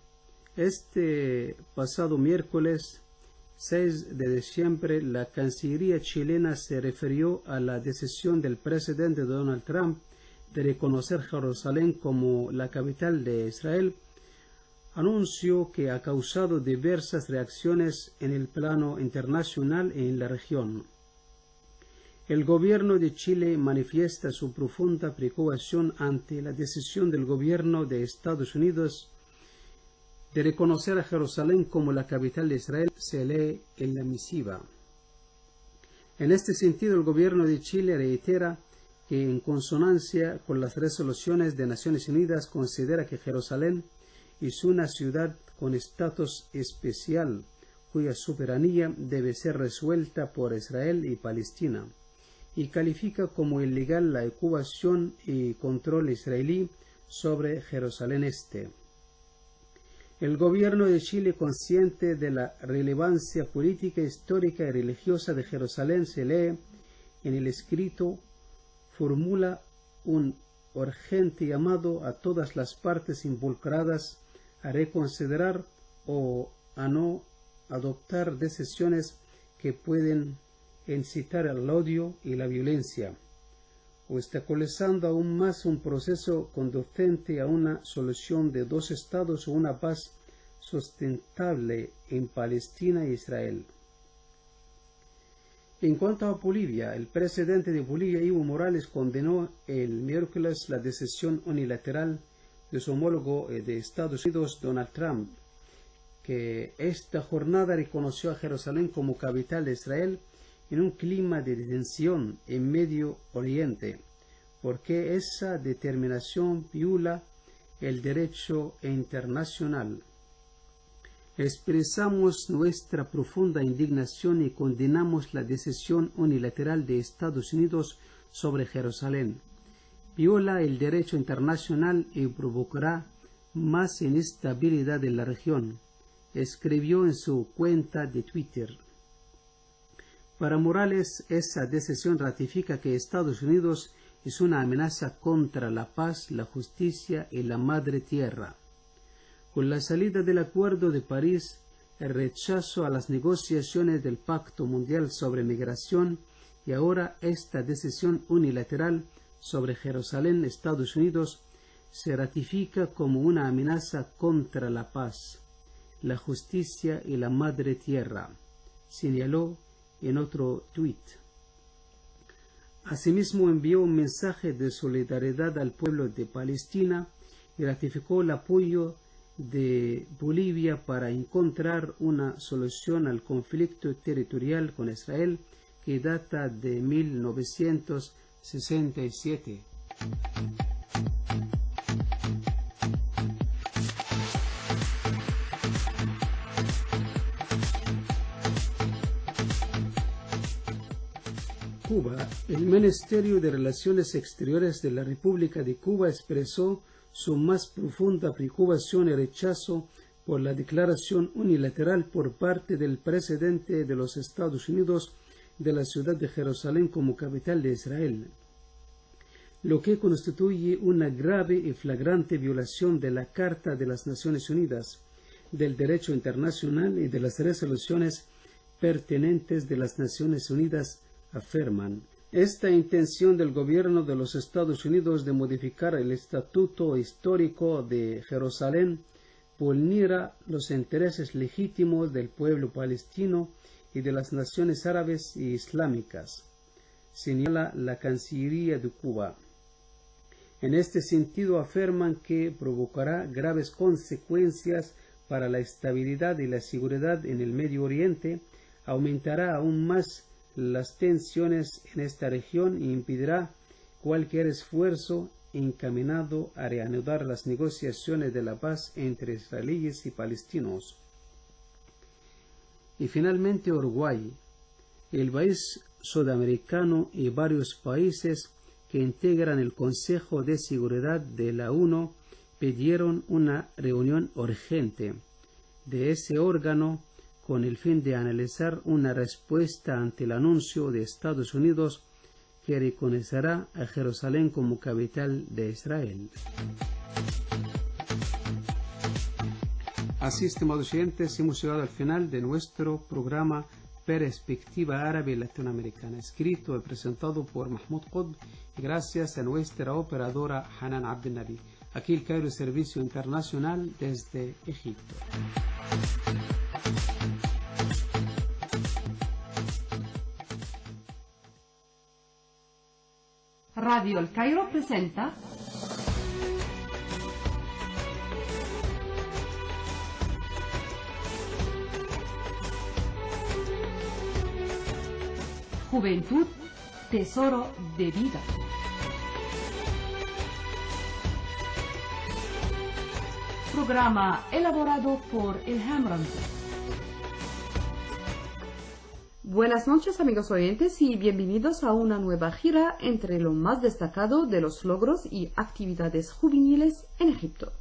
este pasado miércoles 6 de diciembre, la Cancillería chilena se refirió a la decisión del presidente Donald Trump de reconocer Jerusalén como la capital de Israel, anuncio que ha causado diversas reacciones en el plano internacional y en la región. El gobierno de Chile manifiesta su profunda preocupación ante la decisión del gobierno de Estados Unidos de reconocer a Jerusalén como la capital de Israel, se lee en la misiva. En este sentido, el gobierno de Chile reitera que, en consonancia con las resoluciones de Naciones Unidas, considera que Jerusalén es una ciudad con estatus especial, cuya soberanía debe ser resuelta por Israel y Palestina, y califica como ilegal la ocupación y control israelí sobre Jerusalén Este. El gobierno de Chile, consciente de la relevancia política, histórica y religiosa de Jerusalén, se lee en el escrito, formula un urgente llamado a todas las partes involucradas a reconsiderar o a no adoptar decisiones que pueden incitar al odio y la violencia, obstaculizando aún más un proceso conducente a una solución de dos estados o una paz sustentable en Palestina e Israel. En cuanto a Bolivia, el presidente de Bolivia, Evo Morales, condenó el miércoles la decisión unilateral de su homólogo de Estados Unidos, Donald Trump, que esta jornada reconoció a Jerusalén como capital de Israel en un clima de tensión en Medio Oriente, porque esa determinación viola el derecho internacional. Expresamos nuestra profunda indignación y condenamos la decisión unilateral de Estados Unidos sobre Jerusalén. Viola el derecho internacional y provocará más inestabilidad en la región, escribió en su cuenta de Twitter. Para Morales, esa decisión ratifica que Estados Unidos es una amenaza contra la paz, la justicia y la madre tierra. Con la salida del Acuerdo de París, el rechazo a las negociaciones del Pacto Mundial sobre Migración y ahora esta decisión unilateral sobre Jerusalén, Estados Unidos, se ratifica como una amenaza contra la paz, la justicia y la madre tierra, señaló en otro tuit. Asimismo, envió un mensaje de solidaridad al pueblo de Palestina y ratificó el apoyo de Bolivia para encontrar una solución al conflicto territorial con Israel que data de 1967. Cuba. El Ministerio de Relaciones Exteriores de la República de Cuba expresó su más profunda preocupación y rechazo por la declaración unilateral por parte del presidente de los Estados Unidos de la ciudad de Jerusalén como capital de Israel, lo que constituye una grave y flagrante violación de la Carta de las Naciones Unidas, del derecho internacional y de las resoluciones pertinentes de las Naciones Unidas, afirman. Esta intención del gobierno de los Estados Unidos de modificar el estatuto histórico de Jerusalén vulnera los intereses legítimos del pueblo palestino y de las naciones árabes y islámicas, señala la Cancillería de Cuba. En este sentido, afirman que provocará graves consecuencias para la estabilidad y la seguridad en el Medio Oriente, aumentará aún más las tensiones en esta región e impedirá cualquier esfuerzo encaminado a reanudar las negociaciones de la paz entre israelíes y palestinos. Y finalmente Uruguay, el país sudamericano y varios países que integran el Consejo de Seguridad de la ONU pidieron una reunión urgente de ese órgano con el fin de analizar una respuesta ante el anuncio de Estados Unidos que reconocerá a Jerusalén como capital de Israel. Así, estimados oyentes, hemos llegado al final de nuestro programa Perspectiva Árabe y Latinoamericana, escrito y presentado por Mahmoud Qutb, gracias a nuestra operadora Hanan Abdelnabi. Aquí el Cairo Servicio Internacional desde Egipto. Radio El Cairo presenta Juventud, tesoro de vida. Programa elaborado por Ilham Ramzi. Buenas noches, amigos oyentes, y bienvenidos a una nueva gira entre lo más destacado de los logros y actividades juveniles en Egipto.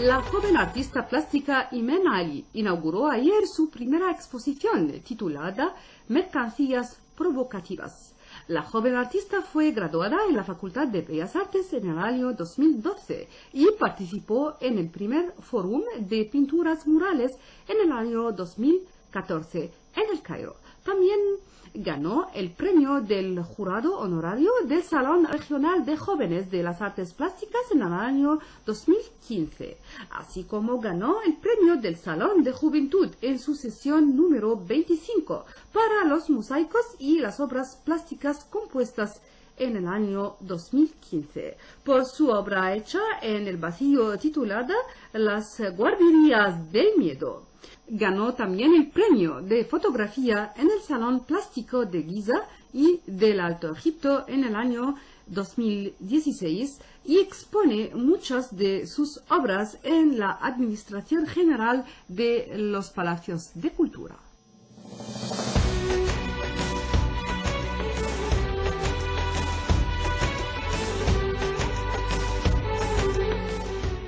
La joven artista plástica Imen Ali inauguró ayer su primera exposición titulada Mercancías Provocativas. La joven artista fue graduada en la Facultad de Bellas Artes en el año 2012 y participó en el primer Fórum de Pinturas Murales en el año 2014 en el Cairo. También ganó el premio del jurado honorario del Salón Regional de Jóvenes de las Artes Plásticas en el año 2015, así como ganó el premio del Salón de Juventud en su sesión número 25 para los mosaicos y las obras plásticas compuestas en el año 2015 por su obra hecha en el vacío titulada Las guarderías del miedo. Ganó también el premio de fotografía en el Salón Plástico de Giza y del Alto Egipto en el año 2016 y expone muchas de sus obras en la Administración General de los Palacios de Cultura.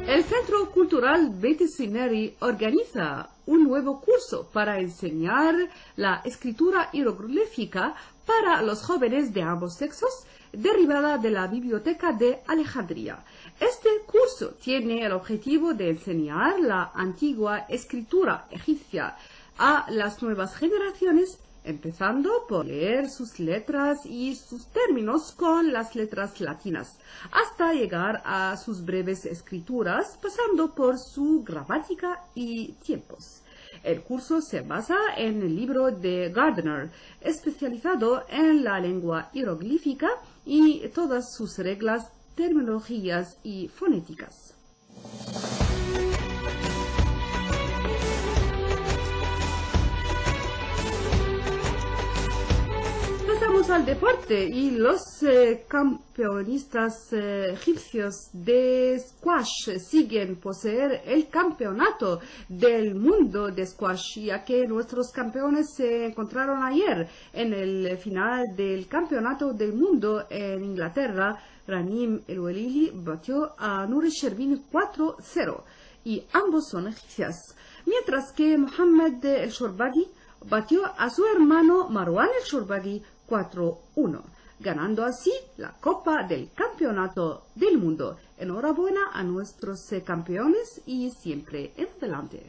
El Centro Cultural Beit Sineri organiza un nuevo curso para enseñar la escritura hieroglífica para los jóvenes de ambos sexos, derivada de la Biblioteca de Alejandría. Este curso tiene el objetivo de enseñar la antigua escritura egipcia a las nuevas generaciones, empezando por leer sus letras y sus términos con las letras latinas, hasta llegar a sus breves escrituras, pasando por su gramática y tiempos. El curso se basa en el libro de Gardner, especializado en la lengua hieroglífica y todas sus reglas, terminologías y fonéticas. Pasamos al deporte y los campeonistas egipcios de squash siguen poseer el campeonato del mundo de squash, ya que nuestros campeones se encontraron ayer en el final del campeonato del mundo en Inglaterra. Ranim El-Welili batió a Nour Sherbini 4-0 y ambos son egipcias, mientras que Mohamed El-Shorbagi batió a su hermano Marwan El-Shorbagi 4-1, ganando así la Copa del Campeonato del Mundo. Enhorabuena a nuestros campeones y siempre en adelante.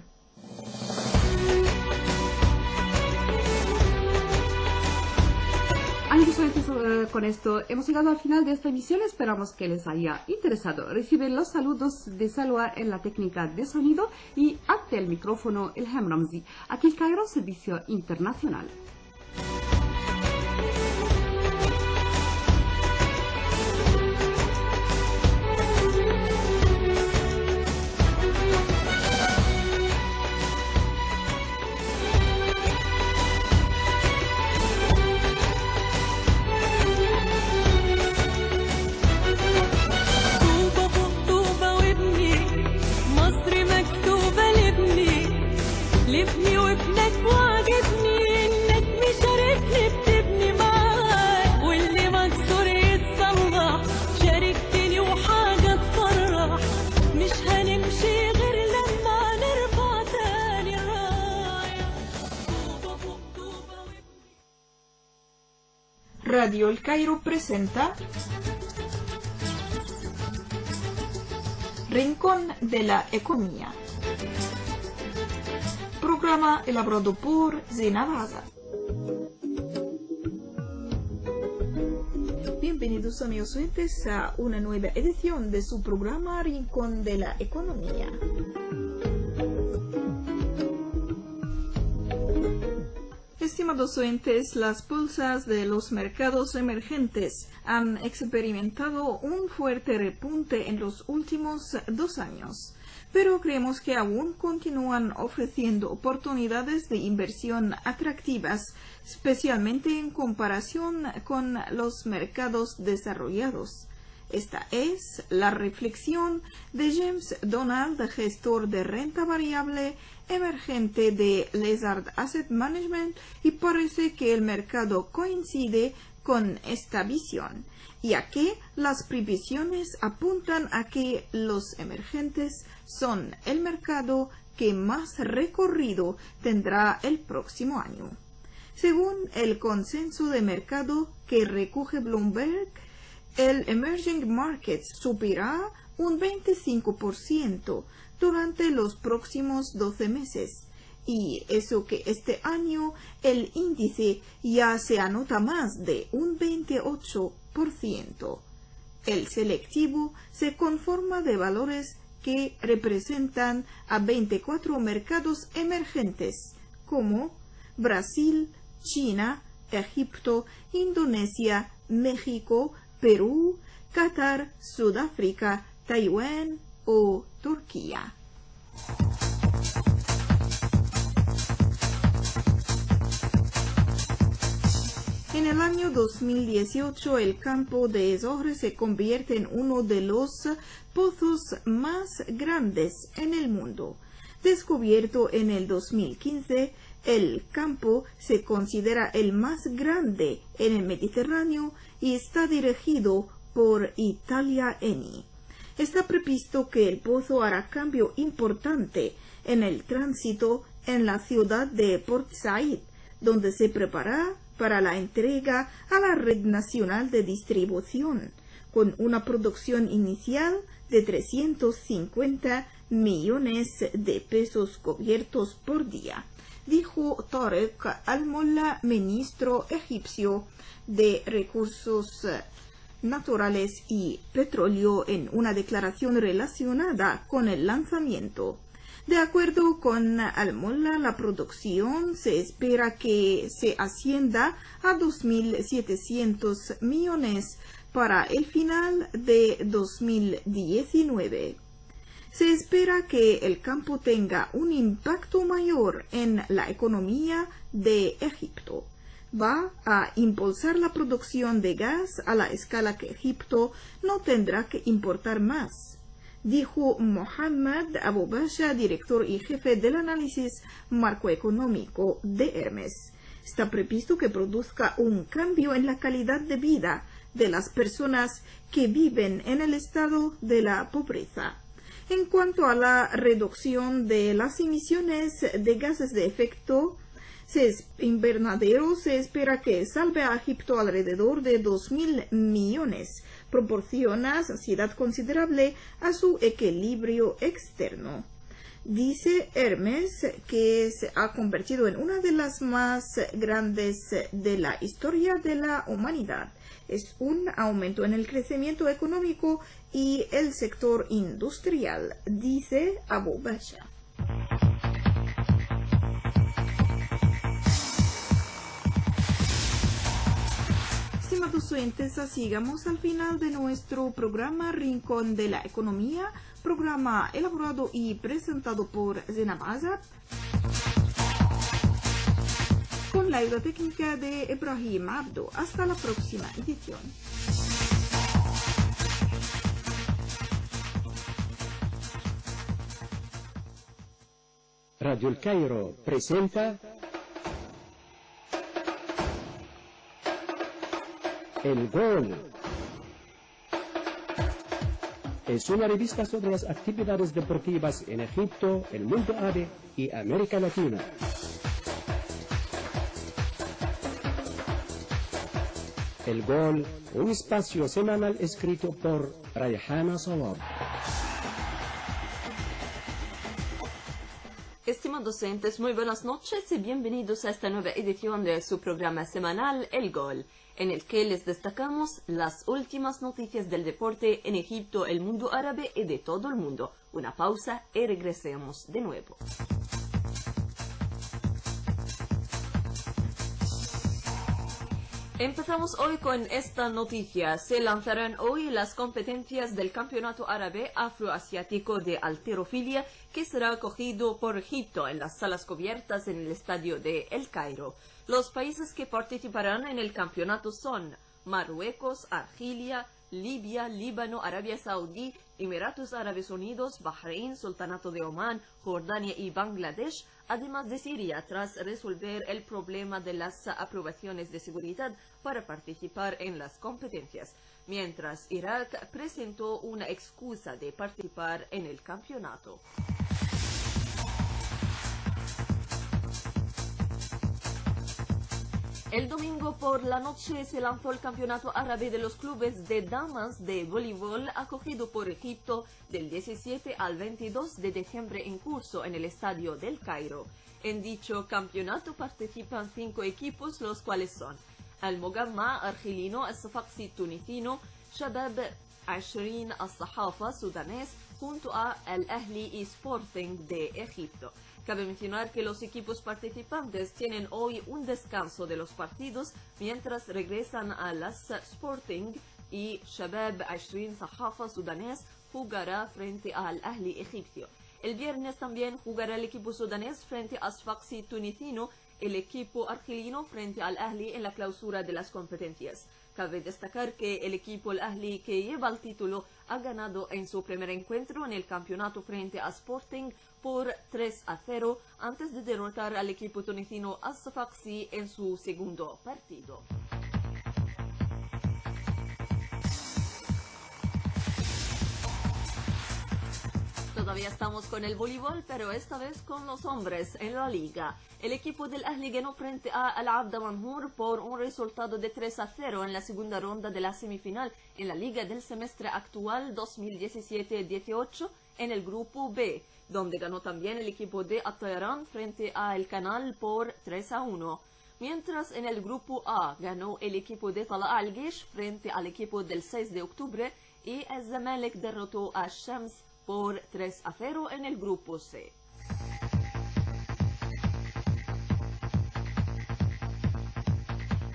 Amigos oyentes, con esto hemos llegado al final de esta emisión. Esperamos que les haya interesado. Reciben los saludos de Salwa en la técnica de sonido y ante el micrófono Ilham Ramzi, aquí el Cairo Servicio Internacional. لابني وابنك وعجبني انك مشاركني بتبني معاك واللي مكسور يتصلح شاركتني وحاجة تفرح مش هنمشي غير لما نرفع تاني الراية طوبة فوق طوبة Radio El Cairo presenta Rincón de la Economía. Programa elaborado por Zena Baza. bienvenidos amigos oyentes a una nueva edición de su programa Rincón de la Economía. Estimados oyentes, las bolsas de los mercados emergentes han experimentado un fuerte repunte en los últimos 2 años, pero creemos que aún continúan ofreciendo oportunidades de inversión atractivas, especialmente en comparación con los mercados desarrollados. Esta es la reflexión de James Donald, gestor de renta variable emergente de Lazard Asset Management, y parece que el mercado coincide con esta visión, ya que las previsiones apuntan a que los emergentes son el mercado que más recorrido tendrá el próximo año. Según el consenso de mercado que recoge Bloomberg, el Emerging Markets subirá un 25% durante los próximos 12 meses, y eso que este año el índice ya se anota más de un 28%. El selectivo se conforma de valores que representan a 24 mercados emergentes, como Brasil, China, Egipto, Indonesia, México, Perú, Qatar, Sudáfrica, Taiwán o Turquía. En el año 2018, el campo de Zohr se convierte en uno de los pozos más grandes en el mundo. Descubierto en el 2015, el campo se considera el más grande en el Mediterráneo y está dirigido por Italia Eni. Está previsto que el pozo hará cambio importante en el tránsito en la ciudad de Port Said, donde se prepara para la entrega a la red nacional de distribución, con una producción inicial de 350 millones de pesos cubiertos por día, dijo Tarek Al-Molla, ministro egipcio de Recursos Naturales y Petróleo, en una declaración relacionada con el lanzamiento. De acuerdo con Al-Molla, la producción se espera que se ascienda a 2.700 millones para el final de 2019. Se espera que el campo tenga un impacto mayor en la economía de Egipto. Va a impulsar la producción de gas a la escala que Egipto no tendrá que importar más, dijo Mohamed Abu Basha, director y jefe del análisis macroeconómico de Hermes. Está previsto que produzca un cambio en la calidad de vida de las personas que viven en el estado de la pobreza. En cuanto a la reducción de las emisiones de gases de efecto invernadero, se espera que salve a Egipto alrededor de 2.000 millones, proporciona saciedad considerable a su equilibrio externo. Dice Hermes que se ha convertido en una de las más grandes de la historia de la humanidad. Es un aumento en el crecimiento económico y el sector industrial, dice Abu Basha. Estimados oyentes, llegamos al final de nuestro programa Rincón de la Economía, programa elaborado y presentado por Zainab Azad, con la ayuda técnica de Ibrahim Abdo. Hasta la próxima edición. Radio El Cairo presenta El Gol. Es una revista sobre las actividades deportivas en Egipto, el mundo árabe y América Latina. El Gol, un espacio semanal escrito por Rayhana Sawab. Estimados oyentes, muy buenas noches y bienvenidos a esta nueva edición de su programa semanal El Gol, en el que les destacamos las últimas noticias del deporte en Egipto, el mundo árabe y de todo el mundo. Una pausa y regresemos de nuevo. Empezamos hoy con esta noticia. Se lanzarán hoy las competencias del Campeonato Árabe Afroasiático de Halterofilia, que será acogido por Egipto en las salas cubiertas en el estadio de El Cairo. Los países que participarán en el campeonato son Marruecos, Argelia, Libia, Líbano, Arabia Saudí, Emiratos Árabes Unidos, Bahrein, Sultanato de Omán, Jordania y Bangladesh, además de Siria, tras resolver el problema de las aprobaciones de seguridad para participar en las competencias, mientras Irak presentó una excusa de participar en el campeonato. El domingo por la noche se lanzó el Campeonato Árabe de los Clubes de Damas de Voleibol, acogido por Egipto del 17 al 22 de diciembre en curso en el estadio del Cairo. En dicho campeonato participan 5 equipos, los cuales son Al-Mogamma argelino, Al-Safaqsi tunisino, Shabab 20 Al-Sahafa sudanés, junto a Al-Ahli y Sporting de Egipto. Cabe mencionar que los equipos participantes tienen hoy un descanso de los partidos mientras regresan a las Sporting y Shabab 20 Sahafa sudanés jugará frente al Ahli egipcio. El viernes también jugará el equipo sudanés frente a Sfaxi tunisino, el equipo argelino frente al Ahli en la clausura de las competencias. Cabe destacar que el equipo Al Ahli, que lleva el título, ha ganado en su primer encuentro en el campeonato frente a Sporting por 3-0 antes de derrotar al equipo tunisino Al-Safaqsi en su segundo partido. Todavía estamos con el voleibol, pero esta vez con los hombres en la liga. El equipo del Ahli ganó frente a Al-Abda Manhur por un resultado de 3-0 en la segunda ronda de la semifinal en la liga del semestre actual 2017-18 en el grupo B, donde ganó también el equipo de At-Tayran frente a El Canal por 3-1. Mientras en el grupo A ganó el equipo de Tala Al-Gish frente al equipo del 6 de octubre y el Zamalek derrotó a Shams por 3-0 en el grupo C.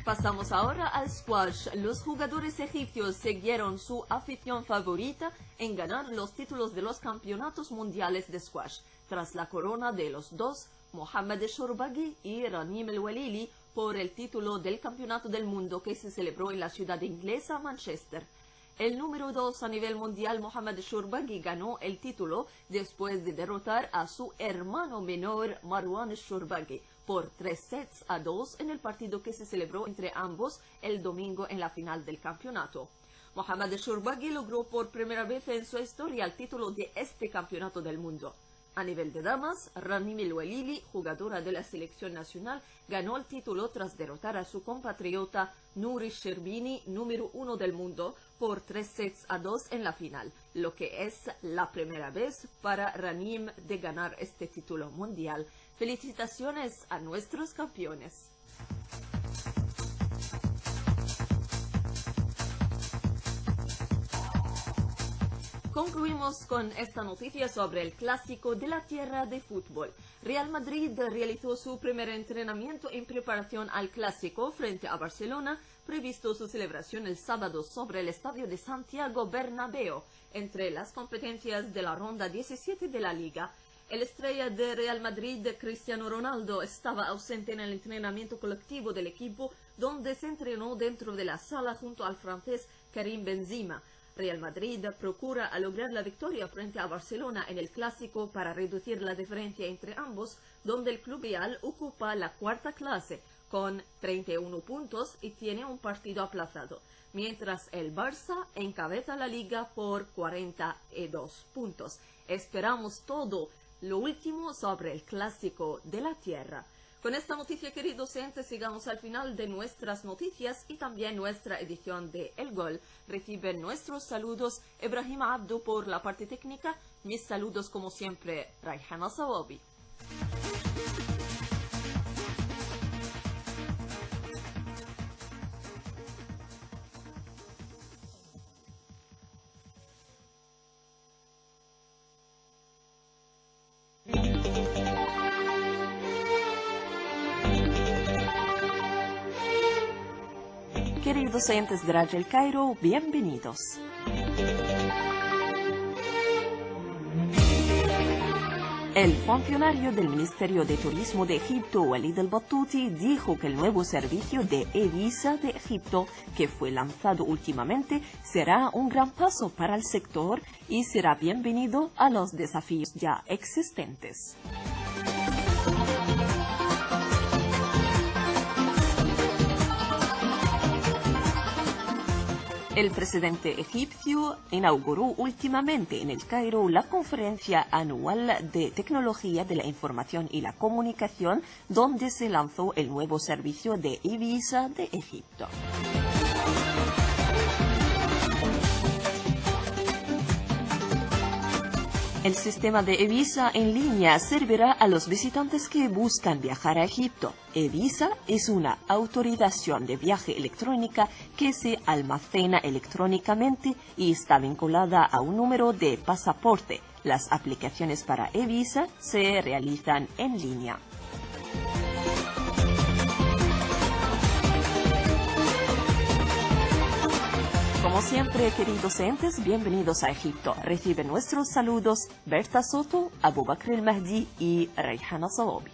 Pasamos ahora al squash. Los jugadores egipcios siguieron su afición favorita en ganar los títulos de los campeonatos mundiales de squash, tras la corona de los dos, Mohamed Shorbagy y Ranim El Walili, por el título del Campeonato del Mundo que se celebró en la ciudad inglesa Manchester. El número 2 a nivel mundial, Mohamed Shorbagy, ganó el título después de derrotar a su hermano menor, Marwan Shorbagy, por 3-2 en el partido que se celebró entre ambos el domingo en la final del campeonato. Mohamed Shorbagy logró por primera vez en su historia el título de este campeonato del mundo. A nivel de damas, Ranim El Walili, jugadora de la selección nacional, ganó el título tras derrotar a su compatriota Nuri Sherbini, número 1 del mundo, por 3-2 en la final, lo que es la primera vez para Ranim de ganar este título mundial. Felicitaciones a nuestros campeones. Concluimos con esta noticia sobre el clásico de la tierra de fútbol. Real Madrid realizó su primer entrenamiento en preparación al clásico frente a Barcelona, previsto su celebración el sábado sobre el estadio de Santiago Bernabéu, entre las competencias de la ronda 17 de la Liga. El estrella de Real Madrid, Cristiano Ronaldo, estaba ausente en el entrenamiento colectivo del equipo, donde se entrenó dentro de la sala junto al francés Karim Benzema. Real Madrid procura lograr la victoria frente a Barcelona en el clásico para reducir la diferencia entre ambos, donde el club real ocupa la cuarta clase con 31 puntos y tiene un partido aplazado, mientras el Barça encabeza la liga por 42 puntos. Esperamos todo lo último sobre el clásico de la tierra. Con esta noticia, queridos oyentes, llegamos al final de nuestras noticias y también nuestra edición de El Gol. Reciben nuestros saludos Ibrahim Abdu por la parte técnica. Mis saludos, como siempre, Rayhana Sawabi. Queridos oyentes de Radio El Cairo, bienvenidos. El funcionario del Ministerio de Turismo de Egipto, Walid al-Battuti, dijo que el nuevo servicio de e-Visa de Egipto, que fue lanzado últimamente, será un gran paso para el sector y será bienvenido a los desafíos ya existentes. El presidente egipcio inauguró últimamente en El Cairo la conferencia anual de tecnología de la información y la comunicación, donde se lanzó el nuevo servicio de e-Visa de Egipto. El sistema de e-Visa en línea servirá a los visitantes que buscan viajar a Egipto. e-Visa es una autorización de viaje electrónica que se almacena electrónicamente y está vinculada a un número de pasaporte. Las aplicaciones para e-Visa se realizan en línea. Como siempre, queridos entes, bienvenidos a Egipto. Reciben nuestros saludos Berta Soto, Abu Bakr el Mahdi y Rayhana Sawabi.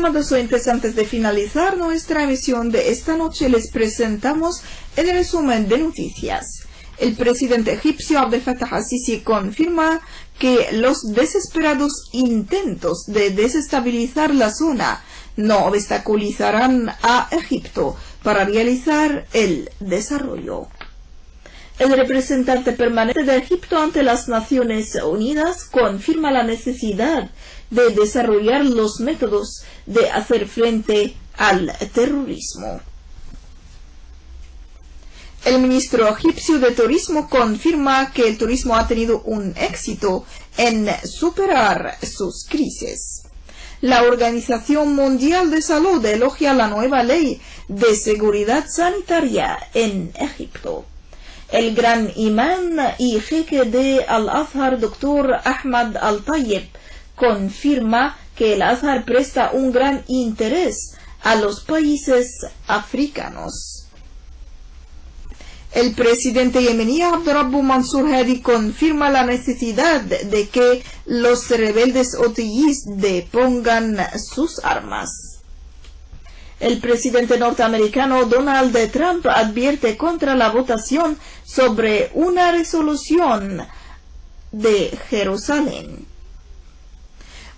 Estimados oyentes, antes de finalizar nuestra emisión de esta noche, les presentamos el resumen de noticias. El presidente egipcio Abdel Fattah al-Sisi confirma que los desesperados intentos de desestabilizar la zona no obstaculizarán a Egipto para realizar el desarrollo. El representante permanente de Egipto ante las Naciones Unidas confirma la necesidad de desarrollar los métodos de hacer frente al terrorismo. El ministro egipcio de Turismo confirma que el turismo ha tenido un éxito en superar sus crisis. La Organización Mundial de Salud elogia la nueva ley de seguridad sanitaria en Egipto. El gran imán y jeque de Al-Azhar, Dr. Ahmad Al-Tayyib, confirma que el Azhar presta un gran interés a los países africanos. El presidente yemení Abdurrabbu Mansur Hadi confirma la necesidad de que los rebeldes houthíes depongan sus armas. El presidente norteamericano Donald Trump advierte contra la votación sobre una resolución de Jerusalén.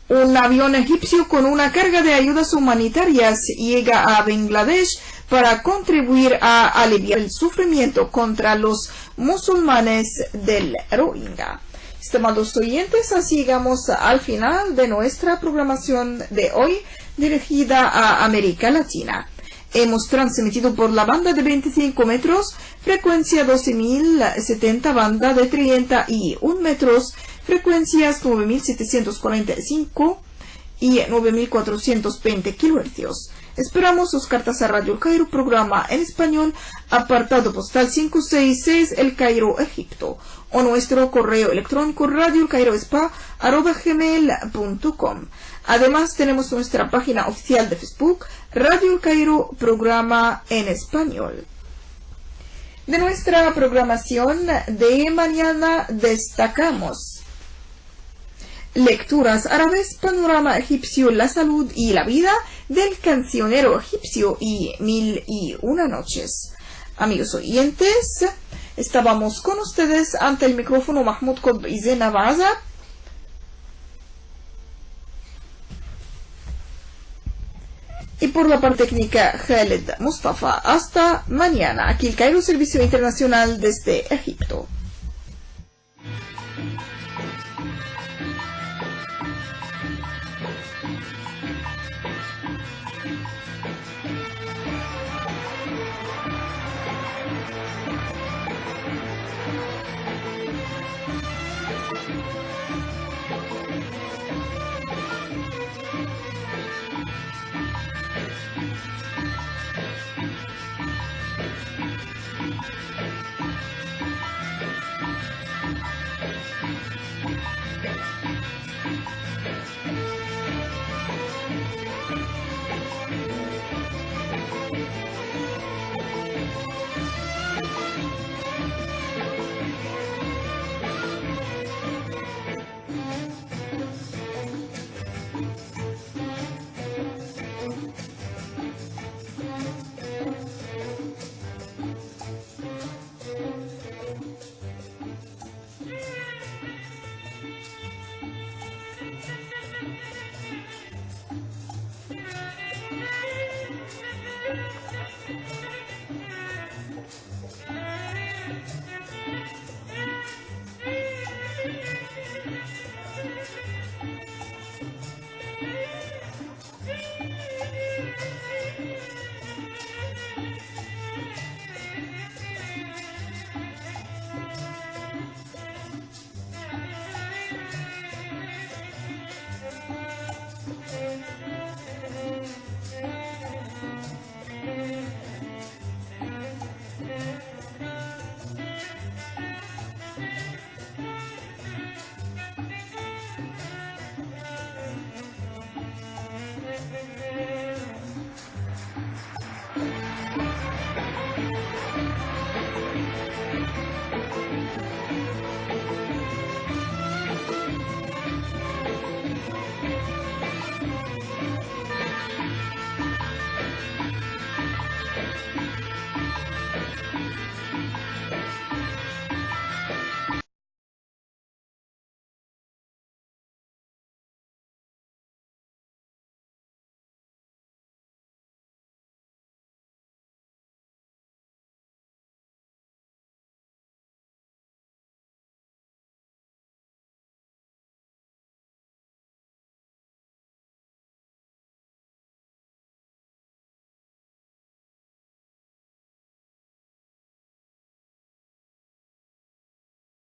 Un avión egipcio con una carga de ayudas humanitarias llega a Bangladesh para contribuir a aliviar el sufrimiento contra los musulmanes del Rohingya. Estimados oyentes, así llegamos al final de nuestra programación de hoy dirigida a América Latina. Hemos transmitido por la banda de 25 metros, frecuencia 12.070, banda de 31 metros, frecuencias 9.745 y 9.420 kHz. Esperamos sus cartas a Radio El Cairo, programa en español, apartado postal 566, El Cairo, Egipto, o nuestro correo electrónico radioelcairospa@gmail.com. Además, tenemos nuestra página oficial de Facebook, Radio El Cairo, programa en español. De nuestra programación de mañana destacamos lecturas árabes, panorama egipcio, la salud y la vida del cancionero egipcio y 1001 noches. Amigos oyentes, estábamos con ustedes ante el micrófono Mahmoud Qutb y Zainab Azab. Y por la parte técnica, Khaled Mustafa. Hasta mañana. Aquí el Cairo, Servicio Internacional desde Egipto.